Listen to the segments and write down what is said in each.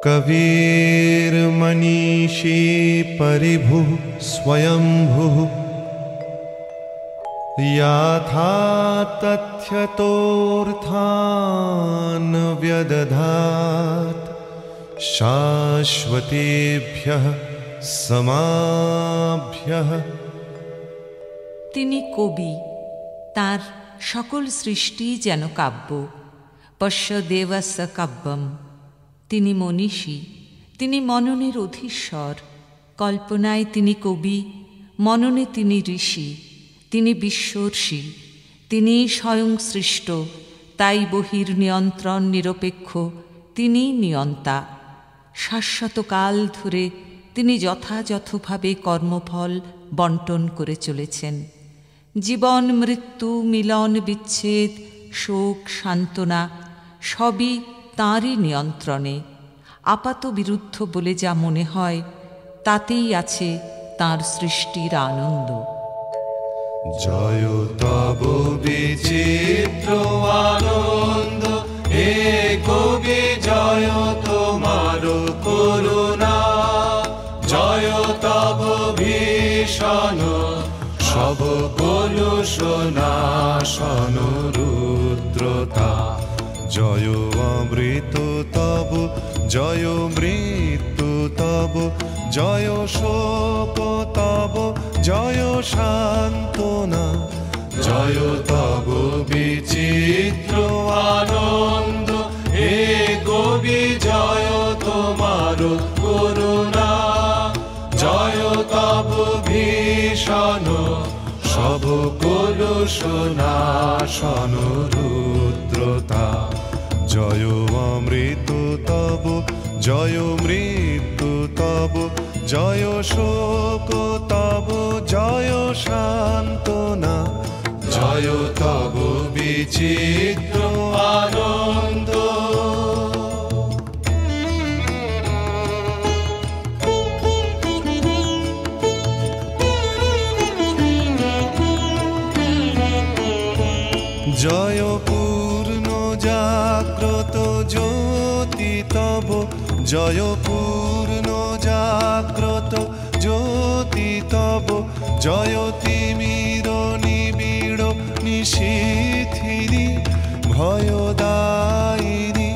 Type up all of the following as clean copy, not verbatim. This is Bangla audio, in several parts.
कविर्मनीषी परिभुः स्वयंभुः याथा तथ्यतोऽर्थान् व्यदधात् शाश्वतेभ्यः समाभ्यः। তিনি কবি, তার সকল সৃষ্টি যেন কাব্য। পশ্য দেবস্য কাব্যম। তিনি মনীষী, তিনি মননের অধীশ্বর। কল্পনায় তিনি কবি, মননে তিনি ঋষি, তিনি বিশ্বর্ষী, তিনি স্বয়ং সৃষ্ট, তাই বহির নিয়ন্ত্রণ নিরপেক্ষ, তিনি নিয়ন্তা। শাশ্বতকাল ধরে তিনি যথাযথভাবে কর্মফল বন্টন করে চলেছেন। জীবন মৃত্যু মিলন বিচ্ছেদ শোক সান্ত্বনা সবই তাঁরই নিয়ন্ত্রণে। আপাত বিরুদ্ধ বলে যা মনে হয় তাতেই আছে তাঁর সৃষ্টির আনন্দ। জয় তব বিচিত্র আনন্দ হে কবি, জয় তোমার করুণা, জয় তব ভীষণ সব কলুষনাশন রুদ্রতা। জয় অমৃত তব, জয় মৃত্যু তব, জয় শোক তব, জয় সান্ত্বনা। জয় তব বিচিত্র আনন্দ হে কবি, জয় তোমার করুণা, জয় তব ভীষণ সব কলুষনাশন রুদ্রতা। জয় অমৃত তব, জয় মৃত্যু তব, জয় শোক তব, জয় সান্ত্বনা। জয় তব বিচিত্র আনন্দ। জয় পূর্ণ জাগ্রত জ্যোতি তব, জয় পূর্ণ জাগ্রত জ্যোতি তব, জয় তিমির নিবিড় নিশিথিরি ভয়দায়িনী।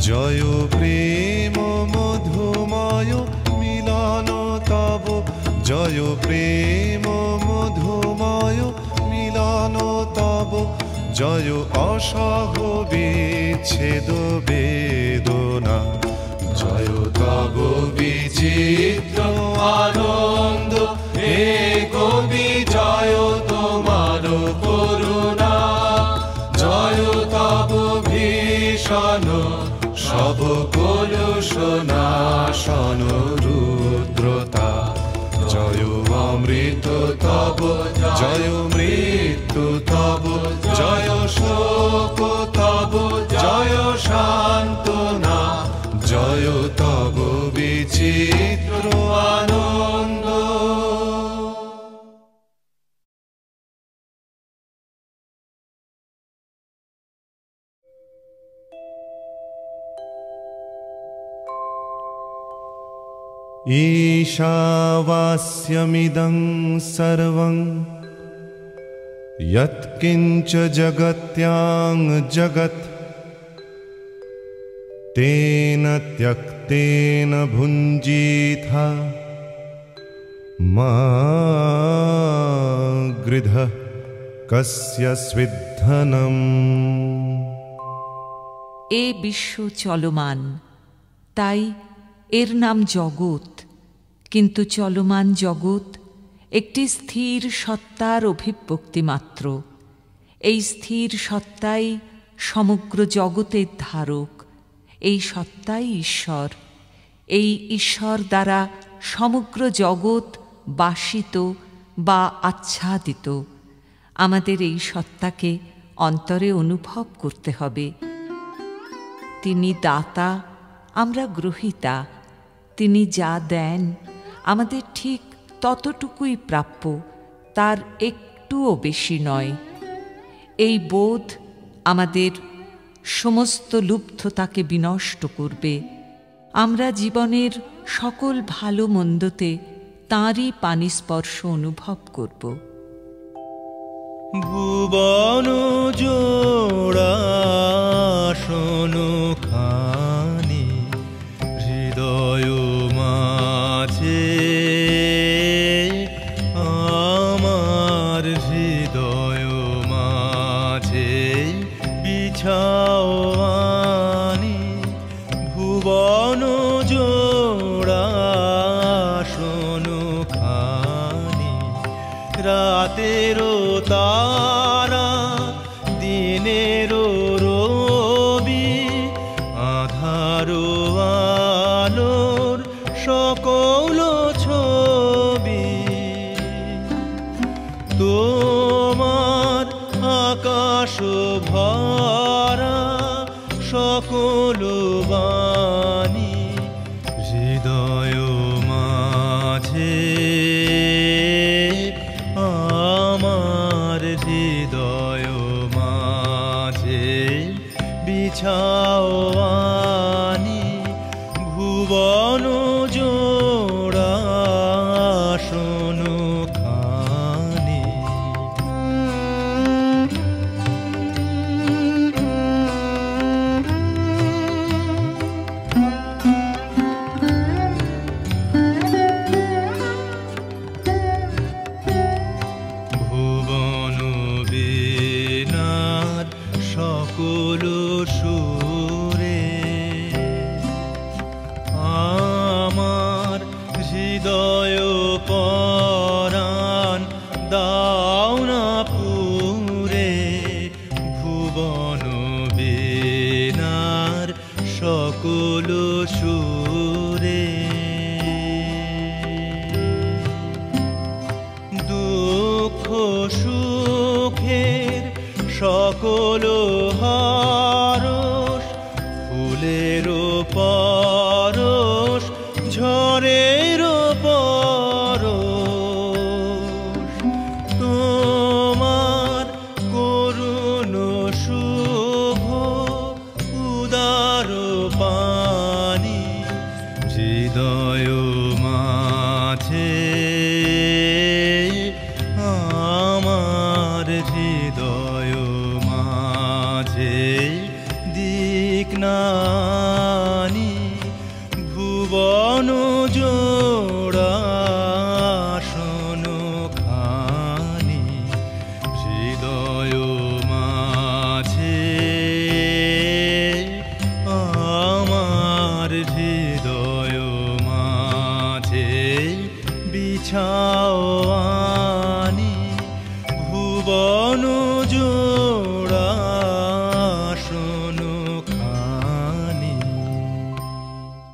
জয় প্রেম মধুময় মিলন তব, জয় প্রেম মধুময় মিলন তব, জয় অসহ বিচ্ছেদ বেদনা। জয় তব বিচিত্র আনন্দ হে কবি, জয় তোমার করুণা, জয় তব ভীষণ সব কলুষনাশন রুদ্রতা। জয় অমৃত তব, জয় মৃত্যু তব, জয় শোক তব, জয় সান্ত্বনা। জয় তব বিচিত্র আনন্দ। ঈশাवास्यमिदं सर्वं यत्किञ्च जगत्यां जगत् तेन त्यक्तेन भुञ्जीथा मा गृधः कस्य स्विद्धनम्। এ বিশ্ব চলমান, তাই এর নাম জগৎ। কিন্তু চলমান জগৎ একটি স্থির সত্তার অভিব্যক্তি মাত্র। এই স্থির সত্তাই সমগ্র জগতের ধারক। এই সত্তাই ঈশ্বর। এই ঈশ্বর দ্বারা সমগ্র জগৎ বাসিত বা আচ্ছাদিত। আমাদের এই সত্তাকে অন্তরে অনুভব করতে হবে। তিনি দাতা, আমরা গ্রহীতা। তিনি যা দেন আমাদের ঠিক ততটুকুই প্রাপ্য, তার একটুও বেশি নয়। এই বোধ আমাদের সমস্ত লুব্ধতাকে বিনষ্ট করবে। আমরা জীবনের সকল ভালো মন্দতে তাঁরই পানিস্পর্শ অনুভব করব। ভুবন জোড়া শোনো খানি হৃদয় মাঝে, আমার হৃদয় মাঝে বিছাও আনি। ভুবন জোড়া শোনো খানি রাতেরও তারা দিনেরও রবি, আধারো আলোর সকল ছবি। তোমার আকাশ ভরা সকল বাণী হৃদয় মাঝে, আমার হৃদয় মাঝে বিছাও আনি। ভুবন জোড়া শোনো খানি। ভুবন বীণার সকল সুরে আমার হৃদয় পরাণ দাও না পুরে। ভুবন বীণার সকল সুরে দুঃখ সুখের সকল হরস, ফুলের পরশ ঝড়ের পরশ। তোমার করুণ শুভ উদার পানি হৃদয় মাঝে, আমার হৃদয় মাঝে দিক নানি। ভুবন জোড়া শোনো খানি হৃদয় মাঝে, আমার হৃদয় মাঝে বিছাও আনি। ভুবন জোড়া